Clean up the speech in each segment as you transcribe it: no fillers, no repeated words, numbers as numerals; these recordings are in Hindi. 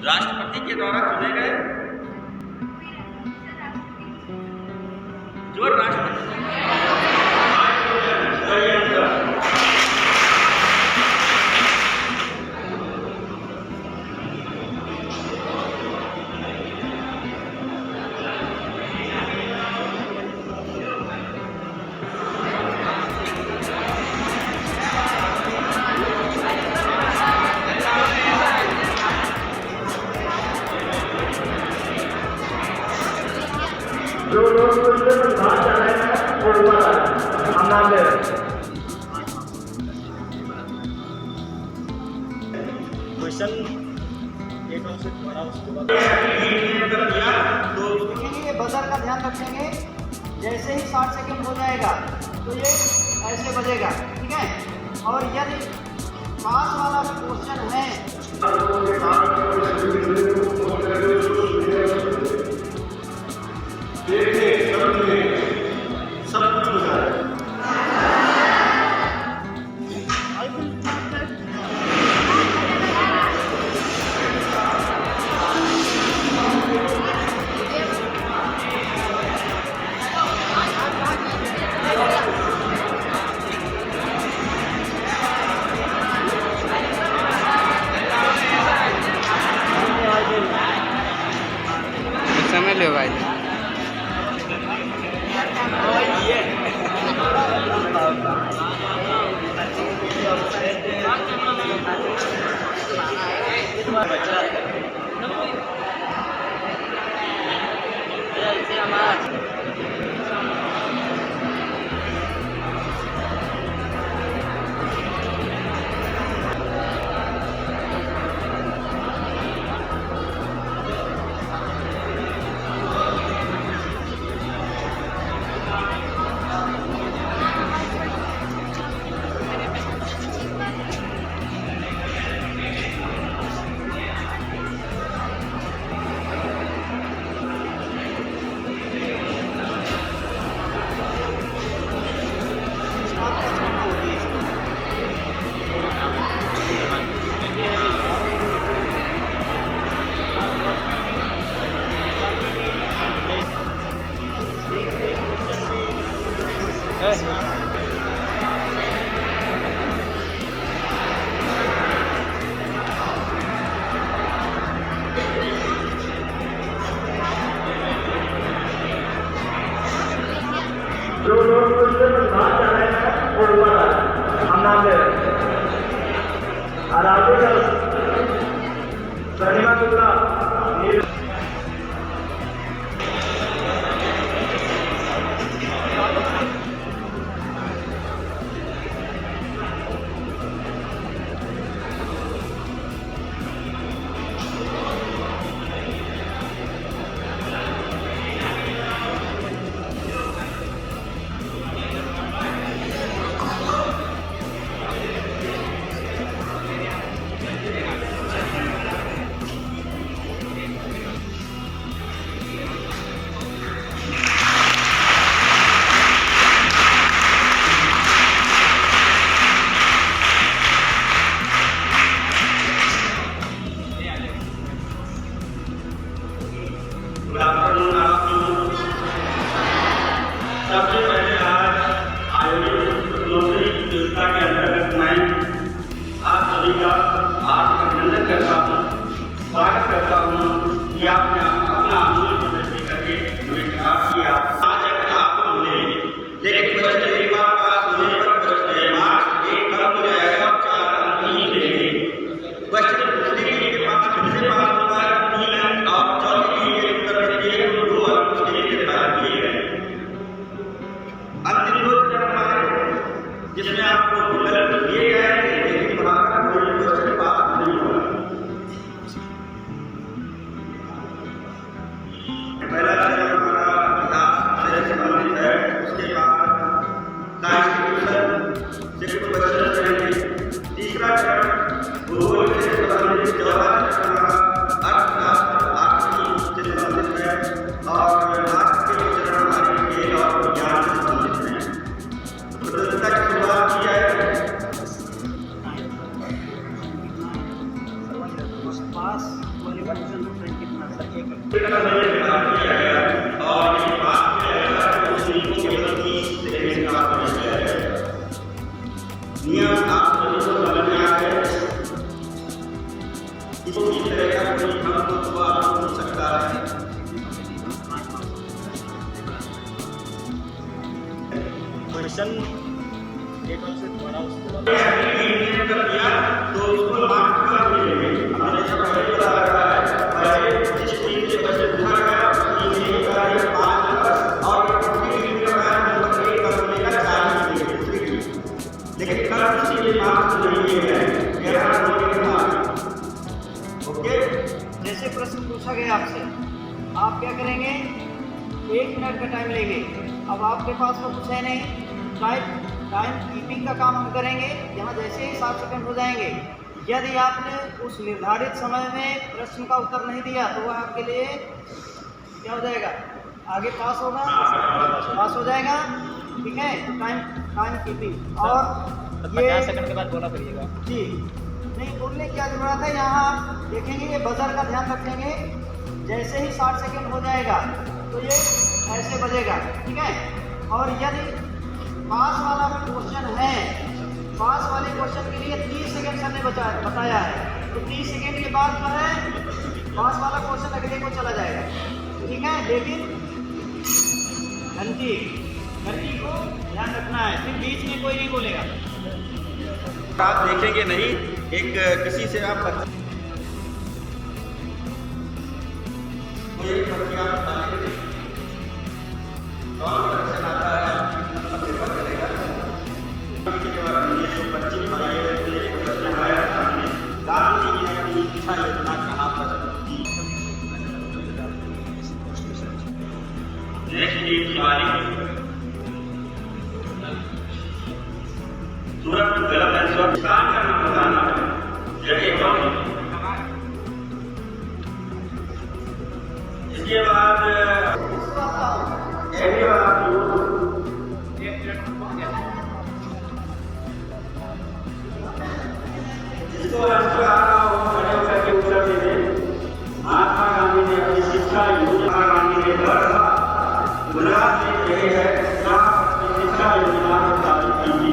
राष्ट्रपति के द्वारा चुने गए जो राष्ट्रपति जो लोग क्वेश्चन में भाग जा रहे हैं वो ऊपर आए, हम नाम ले रहे हैं। क्वेश्चन एक से बड़ा उसके बाद ये बजर का ध्यान रखेंगे। जैसे ही 60 सेकंड हो जाएगा तो ये ऐसे बजेगा, ठीक है। और यदि पास वाला क्वेश्चन है सब कुछ हो जाए। समय लो भाई। जो लोग क्वेश्चन में भाग जा रहे हैं वो ऊपर आए, हम नाम ले रहे हैं। आराध्य सनिमा शुक्ला सबसे पहले आज आयोजित दूसरी प्रतियोगिता के अंतर्गत मैं आप सभी का अभिनंदन करता हूँ, स्वागत करता हूँ कि आपने अपना अमूल्य प्रदर्शन करके हमें खिताब किया। आज आपको मिलेंगे, लेकिन क्वेश्चन एक बार पास होने पर मार्क्स एक कम हो जाएगा, 4 अंक नहीं मिलेंगे। क्वेश्चन दूसरी टीम के पास फिर से पास होगा 3 अंक और चौथी टीम के उत्तर दिए 2 अंक उसके लिए निर्धारित किए गए। अंतिम 2 चरण हमारे जिसमें आपको विकल्प दिए गए हैं, लेकिन वहां का कोई क्वेश्चन पास नहीं होगा। पहला चरण हमारा विकास से संबंधित है, उसके बाद कॉन्स्टिट्यूशन से कुछ क्वेश्चन करेंगे। तीसरा चरण भूगोल से संबंधित, चौथा चरण हमारा अर्थशास्त्र आर्थिक से संबंधित है और लास्ट के चरण हमारे खेल और विज्ञान से संबंधित है। प्रतियोगिता की शुरुआत की जाए। पास वाली रिवॉल्यूशन फ्रंट कितना सर एक और ये बात है उस नियम के प्रति देने का परिचय है। नियम आप सभी को समझ में आ गए। इसको इस तरह का कोई भ्रम हो सकता है। क्वेश्चन एक और से थोड़ा उसको तो उसको मार्क कर मिलेंगे। हमने जब पहले बता रखा है पहले जिस टीम से बच्चे पूछा गया टीम ए का ये 5 नंबर और टीम बी का नंबर 1 का मिलेगा 4 मिलेंगे। लेकिन कल किसी ने मार्क्स नहीं लिए गए 11 मिलेंगे मार्क्स। ओके, जैसे प्रश्न पूछा गया आपसे, आप क्या करेंगे? 1 मिनट का टाइम लेंगे। अब आपके पास तो कुछ है नहीं, टाइम कीपिंग का काम हम करेंगे। यहाँ जैसे ही 7 सेकंड हो जाएंगे, यदि आपने उस निर्धारित समय में प्रश्न का उत्तर नहीं दिया तो वह आपके लिए क्या हो जाएगा? आगे पास होगा, पास हो जाएगा। ठीक है, टाइम कीपिंग। और 50 सेकंड के बाद बोला करिएगा जी, नहीं बोलने की क्या जरूरत है। यहाँ आप देखेंगे ये बजर का ध्यान रखेंगे। जैसे ही 60 सेकंड हो जाएगा तो ये ऐसे बजेगा। ठीक है, और यदि पास वाला क्वेश्चन है, पास वाले क्वेश्चन के लिए 30 सेकंड सर ने बताया है, तो 30 सेकंड के बाद जो है पास वाला क्वेश्चन अगले को चला जाएगा। ठीक है, लेकिन घंटी को ध्यान रखना है, फिर बीच में कोई नहीं बोलेगा। आप देखेंगे नहीं, एक किसी से आप ये करके आप बताएंगे कौन क्वेश्चन आता है पेपर करेगा। इसके बाद ये जो बच्चे भाई है ये प्रश्न आया सामने गांधी जी की शिक्षा योजना कहाँ पर थी। नेक्स्ट डे तिवारी सूरत गलत आंसर स्थान का नाम बताना जगह कौन। इसके बाद एरिया जिसको आंसर आ रहा हो खड़े होकर के उत्तर दे दें। महात्मा गांधी ने अपनी शिक्षा योजना गांधी ने घर था गुजरात में जगह है जहाँ अपनी शिक्षा योजना स्थापित की थी।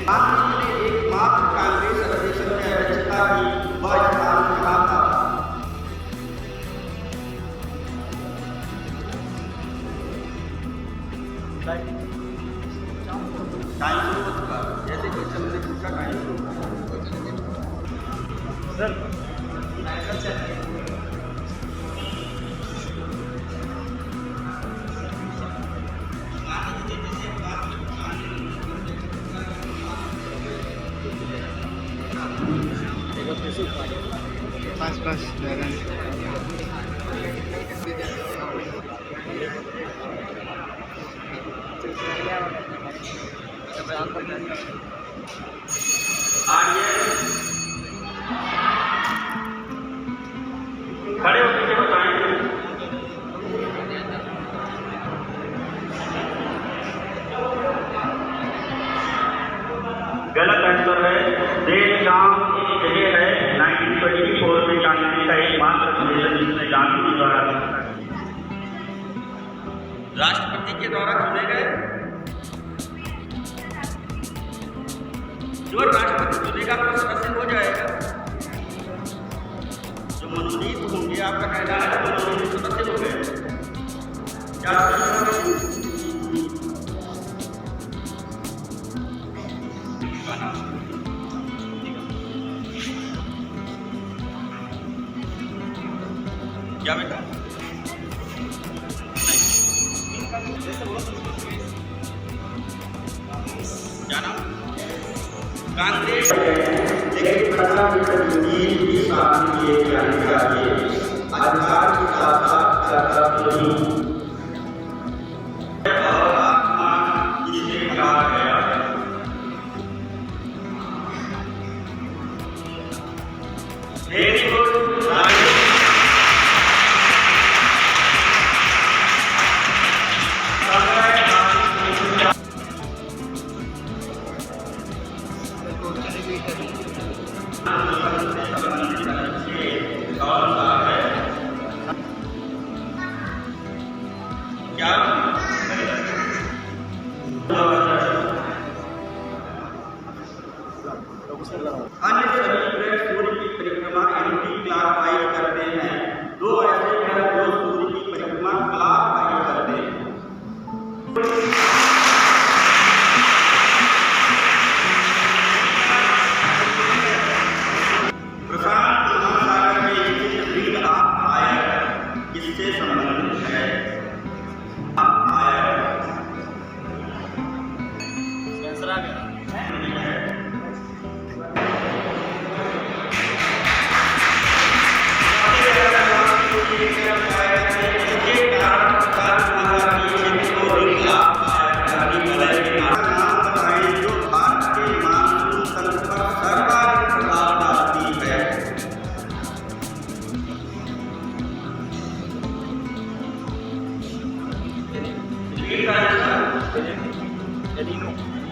गांधी ने एकमात्र कांग्रेस अधिवेशन में अध्यक्षता की, वह स्थान कहा था। टाइम शुरू हो चुका, जैसे क्वेश्चन मैंने पूछा टाइम शुरू सर पास खड़े होकर के बताएंगे। गलत आंसर है। देश गांव एक जगह है 1924 में गांधी का एकमात्र अधिवेशन जिसमें गांधी जी द्वारा राष्ट्रपति के द्वारा चुने गए। जो राष्ट्रपति चुनेगा वो सदस्य हो जाएगा। जो मनोनीत होंगे, आपका कहना है मनोनीत सदस्य हो गए। क्या बेटा? क्या नाम? कांग्रेस। लेकिन अधिकार के साथ साथ कर्तव्य नहीं। और आत्मा जिसे कहा गया है। Very good. क्या अन्य सभी ग्रह सूर्य की परिक्रमा एंटी क्लॉकवाइज करते हैं। दो ऐसे ग्रह जो सूर्य की परिक्रमा क्लॉकवाइज करते हैं। प्रशांत महासागर में स्थित रिंग ऑफ फायर किससे संबंधित है? आंसर आ गया।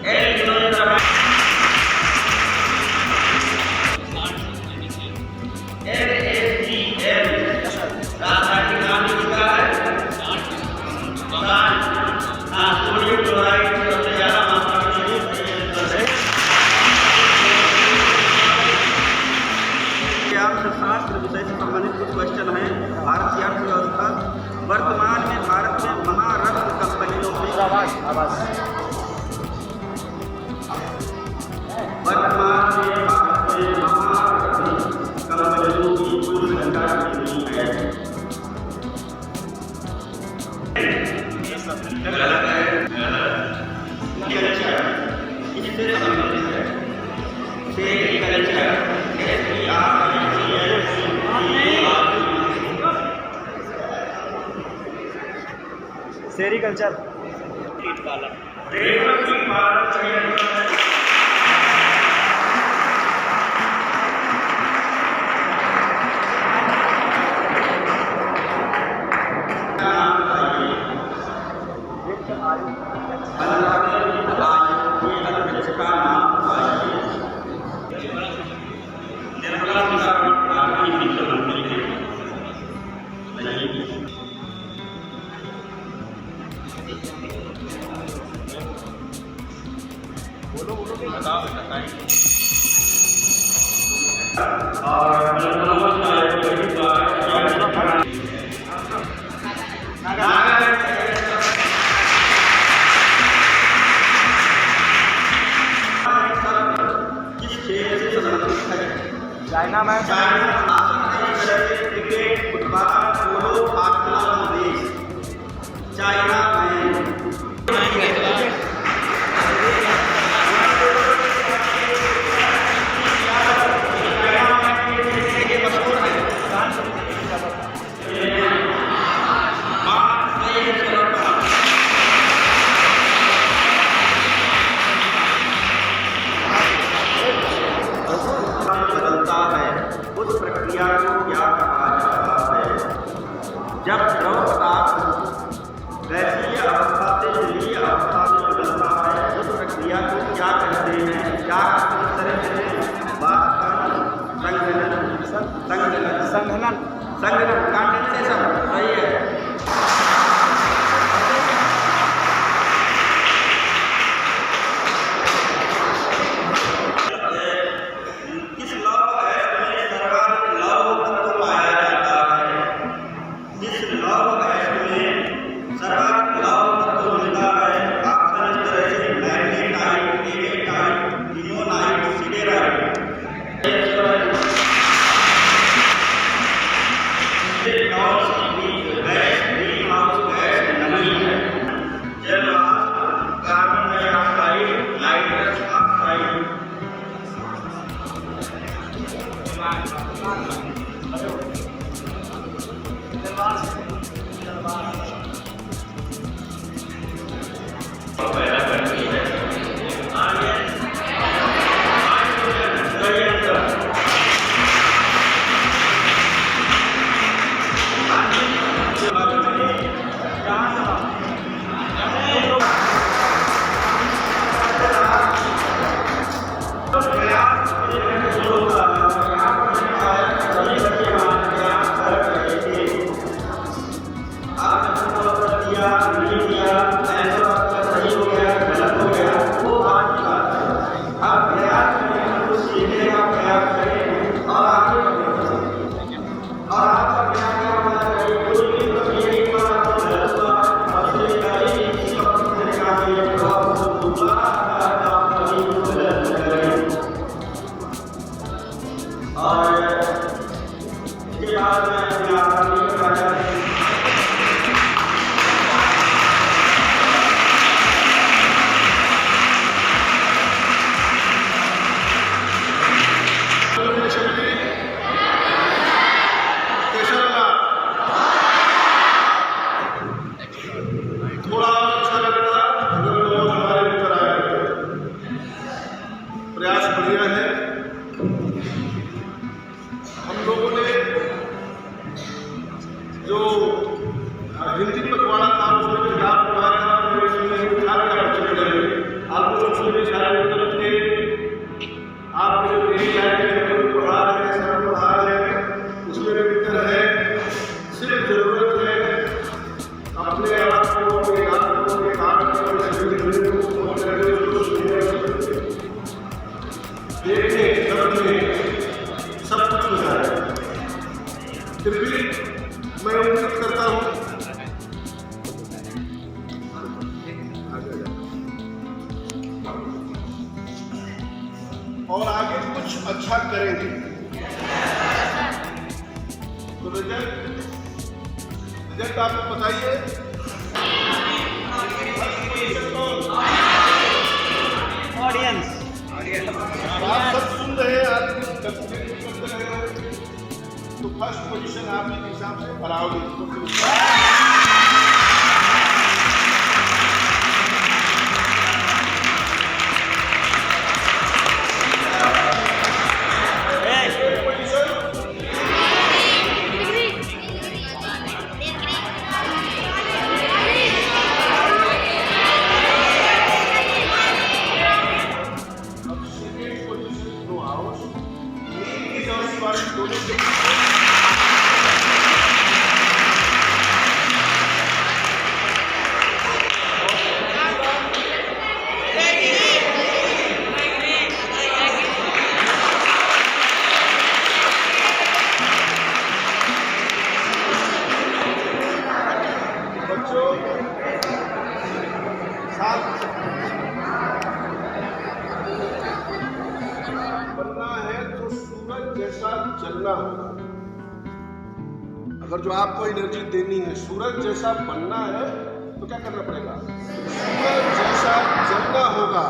एलिनो अर्थशास्त्र विषय से संबंधित कुछ क्वेश्चन हैं। भारत की अर्थव्यवस्था वर्तमान में भारत में महारत्न कंपनियों में वर्तमान में भारत में महारत्न कंपनियों की कुल संख्या कितनी है? गलत है। सेरीकल्चर किससे संबंधित है? सेरीकल्चर सेरीकल्चर चाइना में क्रिकेट फुटबॉल पोलो फाखला देश चाइना में उस प्रक्रिया को क्या कहा जाता है? जब द्रव पदार्थ गैसीय अवस्था से जलीय अवस्था में बदलता है उस प्रक्रिया को क्या कहते हैं? क्या इस तरह से संघनन कंडेंसेशन सही है। प्रयास बढ़िया है। हम लोगों ने जो हिंदी पखवाड़ा था उसमें जो याद हुआ था आप लोग उसमें सारे उत्तर थे। आप जो मेरी पढ़ा रहे हैं सब पढ़ा रहे हैं उसमें भी उत्तर है। सिर्फ जरूरत है अपने आप को अपने आप को अपने आप को देखने समझने सब कुछ हो जाए। फिर भी मैं उम्मीद करता हूँ और आगे कुछ अच्छा करेंगे। तो रिजल्ट आपको बताइए। ऑडियंस आप सब सुन रहे हैं, आप करते रहे हो तो फर्स्ट पोजीशन आपके हिसाब से बनाओगे। बनना है तो सूरज जैसा जलना होगा। अगर जो आपको एनर्जी देनी है सूरज जैसा बनना है तो क्या करना पड़ेगा? सूरज जैसा जलना होगा।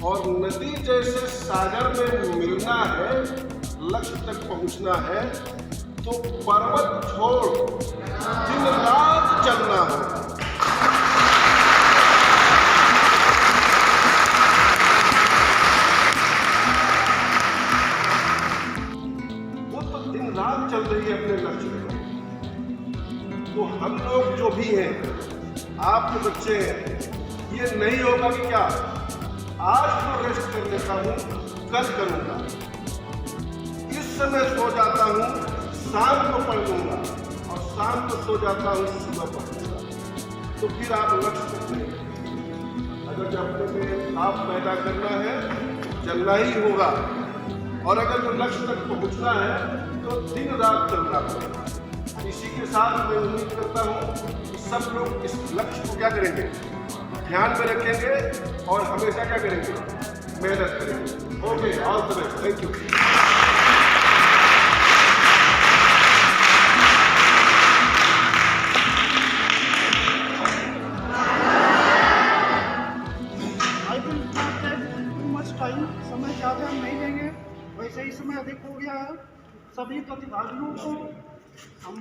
और नदी जैसे सागर में मिलना है, लक्ष्य तक पहुंचना है तो पर्वत छोड़ दिन रात चलना होगा। दिन रात चल रही है अपने लक्ष्य में। तो हम लोग जो भी हैं, आप जो बच्चे हैं, ये नहीं होगा कि क्या आज तो रेस्ट कर लेता हूँ कल करूँगा, इस समय सो जाता हूँ शाम को पढ़ लूँगा और शाम को सो जाता हूँ सुबह पढ़ लूँगा। तो फिर आप लक्ष्य तक नहीं। अगर अपने में आप पैदा करना है चलना ही होगा। और अगर जो लक्ष्य तक पहुंचना है तो दिन रात चलना पड़ेगा। इसी के साथ मैं उम्मीद करता हूँ कि सब लोग इस लक्ष्य को क्या करेंगे, ध्यान में रखेंगे और हमेशा क्या करेंगे, मेहनत करेंगे। Okay, all the best, thank you. समय ज़्यादा हम नहीं देंगे, वैसे ही समय अधिक हो गया है। सभी प्रतिभागियों को हम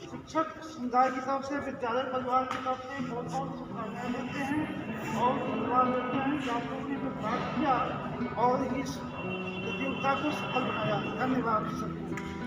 शिक्षक समुदाय की तरफ से, विद्यालय परिवार की तरफ से बहुत बहुत शुभकामनाएं देते हैं और धन्यवाद देते हैं कि आप लोगों ने प्रतिभाग किया और इस प्रतियोगिता को सफल बनाया। धन्यवाद सबको।